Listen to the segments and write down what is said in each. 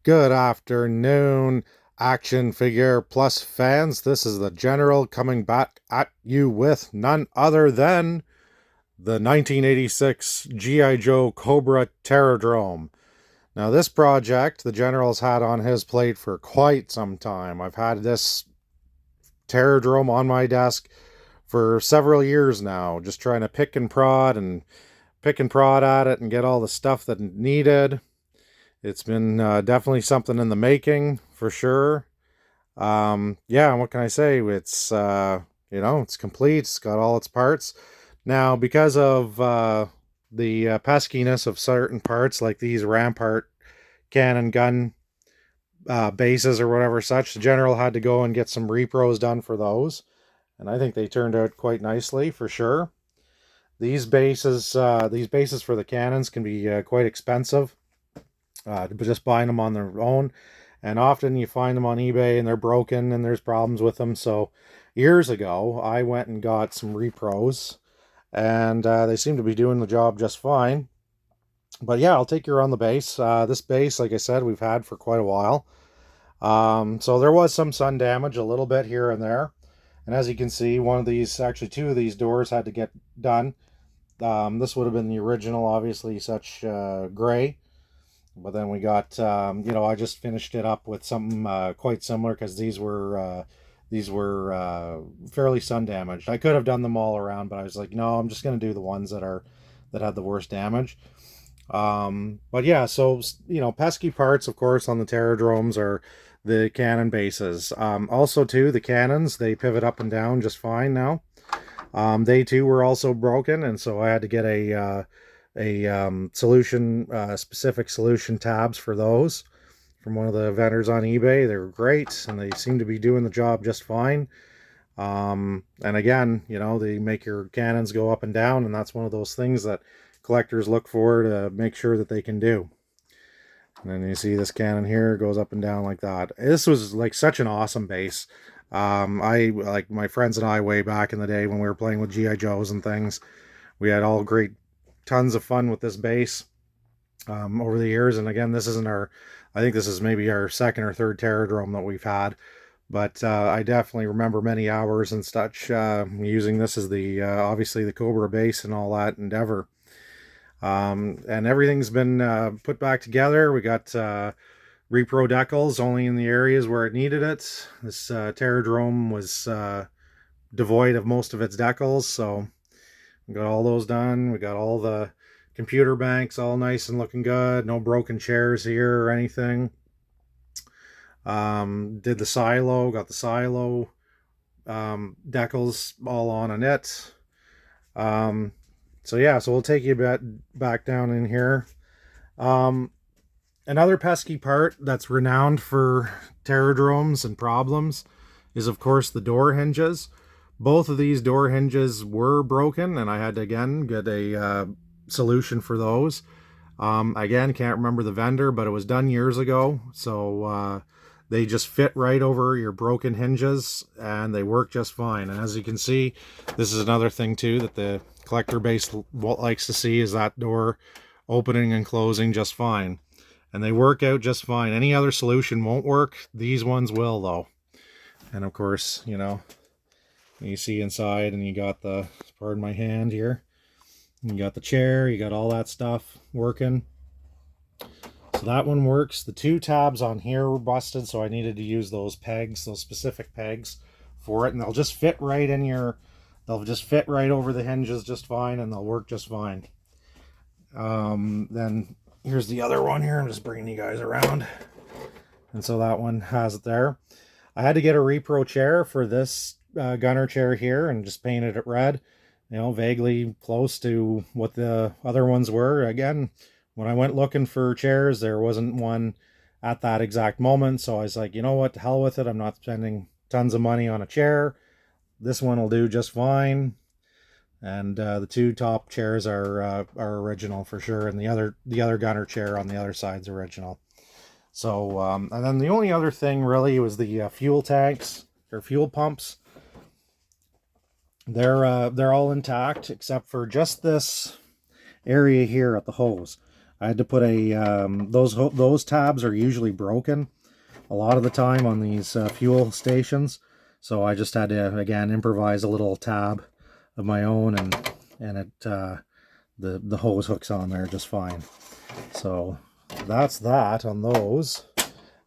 Good afternoon, action figure plus fans. This is the General coming back at you with none other than the 1986 G.I. Joe Cobra Drome. Now, this project the General's had on his plate for quite some time. I've had this Drome on my desk for several years now, just trying to pick and prod at it and get all the stuff that needed. It's been definitely something in the making for sure. Yeah, what can I say? It's complete. It's got all its parts. Now, because of the peskiness of certain parts, like these Rampart cannon gun bases or whatever such, the General had to go and get some repros done for those, and I think they turned out quite nicely for sure. These bases for the cannons can be quite expensive. Just buying them on their own, and often you find them on eBay and they're broken and there's problems with them. So years ago I went and got some repros, and they seem to be doing the job just fine. But yeah, I'll take you around the base. This base, like I said, we've had for quite a while. So there was some sun damage a little bit here and there, and as you can see, actually two of these doors had to get done. This would have been the original, obviously such gray. But then we got, I just finished it up with something quite similar, because these were fairly sun damaged. I could have done them all around, but I was like, no, I'm just going to do the ones that had the worst damage. But yeah, so pesky parts, of course, on the Terradromes are the cannon bases. Also, too, the cannons, they pivot up and down just fine now. They too were also broken, and so I had to get specific solution tabs for those from one of the vendors on eBay. They were great, and they seem to be doing the job just fine. And again, they make your cannons go up and down, and that's one of those things that collectors look for to make sure that they can do. And then you see this cannon here goes up and down like that. This was like such an awesome base. I like my friends and I, way back in the day when we were playing with GI Joes and things, we had all great tons of fun with this base over the years. And again, I think this is maybe our second or third Terradrome that we've had. But I definitely remember many hours and such using this as obviously the Cobra base and all that endeavor. And everything's been put back together. We got repro decals only in the areas where it needed it. This Terradrome was devoid of most of its decals, so we got all those done. We got all the computer banks all nice and looking good. No broken chairs here or anything. Did the silo, got the silo decals all on it. So yeah, so we'll take you back down in here. Another pesky part that's renowned for Terradromes and problems is, of course, the door hinges. Both of these door hinges were broken, and I had to, again, get a solution for those. Again, can't remember the vendor, but it was done years ago, so they just fit right over your broken hinges, and they work just fine. And as you can see, this is another thing, too, that the collector base likes to see, is that door opening and closing just fine. And they work out just fine. Any other solution won't work. These ones will, though. And of course, you see inside, and you got pardon my hand here, you got the chair, you got all that stuff working. So that one works. The two tabs on here were busted, so I needed to use those pegs, those specific pegs for it, and they'll just fit right over the hinges just fine, and they'll work just fine. Then here's the other one here. I'm just bringing you guys around. And so that one has it there. I had to get a repro chair for this gunner chair here, and just painted it red, vaguely close to what the other ones were. Again, when I went looking for chairs, there wasn't one at that exact moment, so I was like, you know what, to hell with it. I'm not spending tons of money on a chair. This one will do just fine. And the two top chairs are original for sure, and the other gunner chair on the other side's original. So and then the only other thing really was the fuel tanks or fuel pumps. They're all intact except for just this area here at the hose. I had to put a those tabs are usually broken a lot of the time on these fuel stations, so I just had to again improvise a little tab of my own, and it the hose hooks on there just fine. So that's that on those.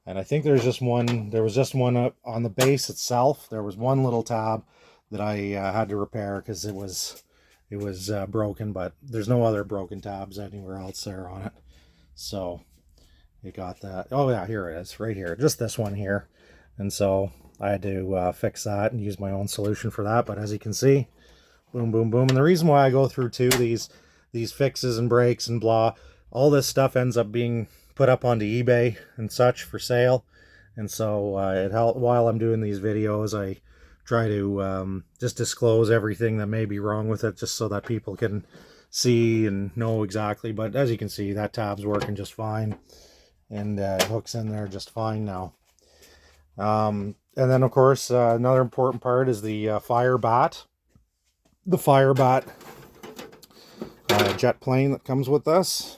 And I think there was just one up on the base itself. There was one little tab that I had to repair because it was broken, but there's no other broken tabs anywhere else there on it. So you got that. Oh yeah, here it is, right here, just this one here. And so I had to fix that and use my own solution for that. But as you can see, boom, boom, boom. And the reason why I go through too these fixes and breaks and blah, all this stuff ends up being put up onto eBay and such for sale. And so it helped while I'm doing these videos, I try to just disclose everything that may be wrong with it, just so that people can see and know exactly. But as you can see, that tab's working just fine, and it hooks in there just fine now. And then of course another important part is the fire bat. The fire bat jet plane that comes with this.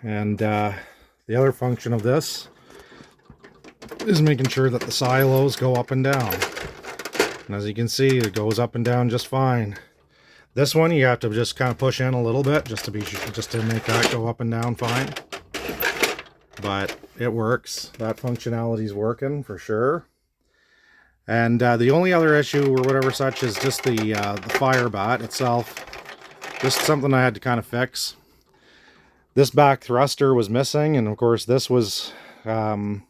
And the other function of this is making sure that the silos go up and down. And as you can see, it goes up and down just fine. This one you have to just kind of push in a little bit just to make that go up and down fine. But it works. That functionality is working for sure. And the only other issue or whatever such is just the fire bat itself. Just something I had to kind of fix. This back thruster was missing, and of course this was of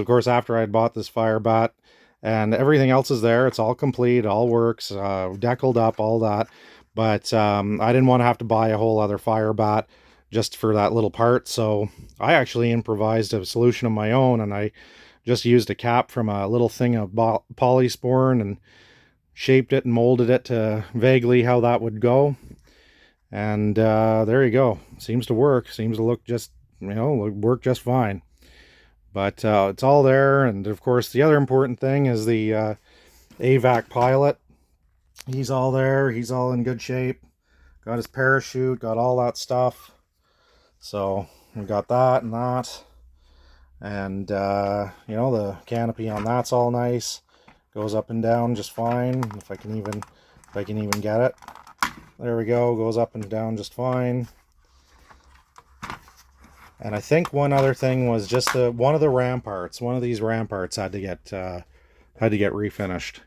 course after I had bought this fire bat, and everything else is there. It's all complete, all works, deckled up, all that. But I didn't want to have to buy a whole other fire bat just for that little part, so I actually improvised a solution of my own, and I just used a cap from a little thing of polysporin and shaped it and molded it to vaguely how that would go. And there you go. Seems to work. Seems to look just, work just fine. But it's all there. And of course, the other important thing is the AVAC pilot. He's all there. He's all in good shape. Got his parachute. Got all that stuff. So we got that and that. And the canopy on that's all nice. Goes up and down just fine. If I can even get it. There we go, goes up and down just fine. And I think one other thing was just one of the ramparts. One of these ramparts had to get refinished.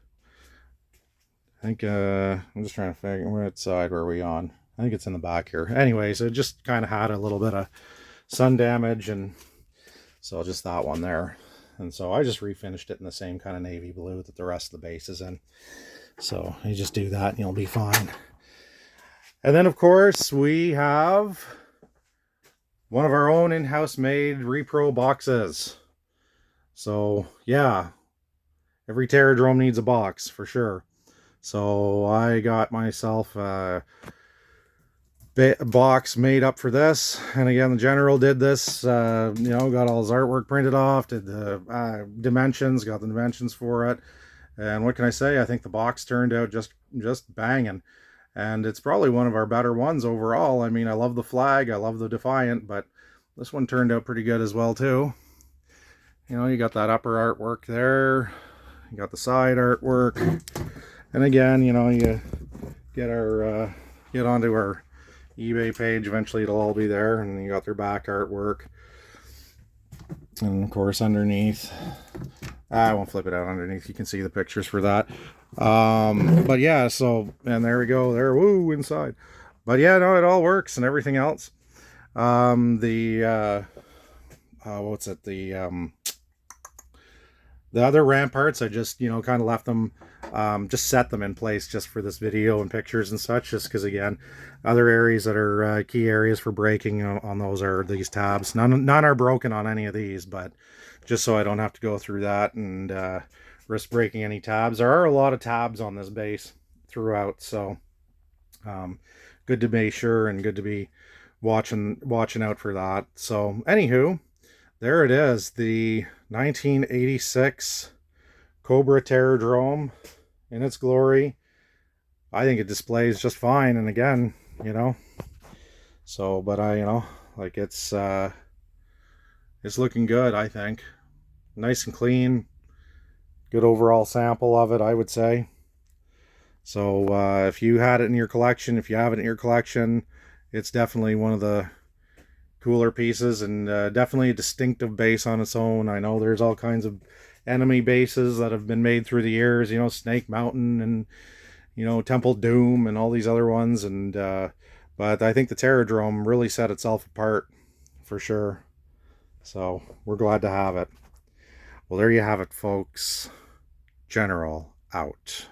I think I'm just trying to figure what side were we on. I think it's in the back here. Anyways, it just kind of had a little bit of sun damage, and so just that one there. And so I just refinished it in the same kind of navy blue that the rest of the base is in. So you just do that and you'll be fine. And then, of course, we have one of our own in-house made repro boxes. So, yeah, every Drome needs a box, for sure. So I got myself a box made up for this. And again, the General did this, got all his artwork printed off, did the dimensions, got the dimensions for it. And what can I say? I think the box turned out just banging. And it's probably one of our better ones overall. I mean, I love the flag, I love the Defiant, but this one turned out pretty good as well too. You got that upper artwork there, you got the side artwork, and again, you get onto our eBay page, eventually it'll all be there, and you got their back artwork. And of course underneath, I won't flip it out underneath, you can see the pictures for that. But yeah, so, and there we go there, woo, inside. But yeah, no, it all works and everything else. The other ramparts, I just, kind of left them, just set them in place just for this video and pictures and such, just because, again, other areas that are key areas for breaking on those are these tabs. None are broken on any of these, but just so I don't have to go through that and risk breaking any tabs. There are a lot of tabs on this base throughout, so good to be sure and good to be watching out for that. So anywho, there it is, the 1986 Cobra Drome in its glory. I think it displays just fine, and again, So, but I, like it's looking good, I think. Nice and clean. Good overall sample of it, I would say. So if you had it in your collection, if you have it in your collection, it's definitely one of the cooler pieces, and definitely a distinctive base on its own. I know there's all kinds of enemy bases that have been made through the years, Snake Mountain and, Temple Doom and all these other ones. And but I think the Drome really set itself apart for sure. So we're glad to have it. Well, there you have it, folks. General out.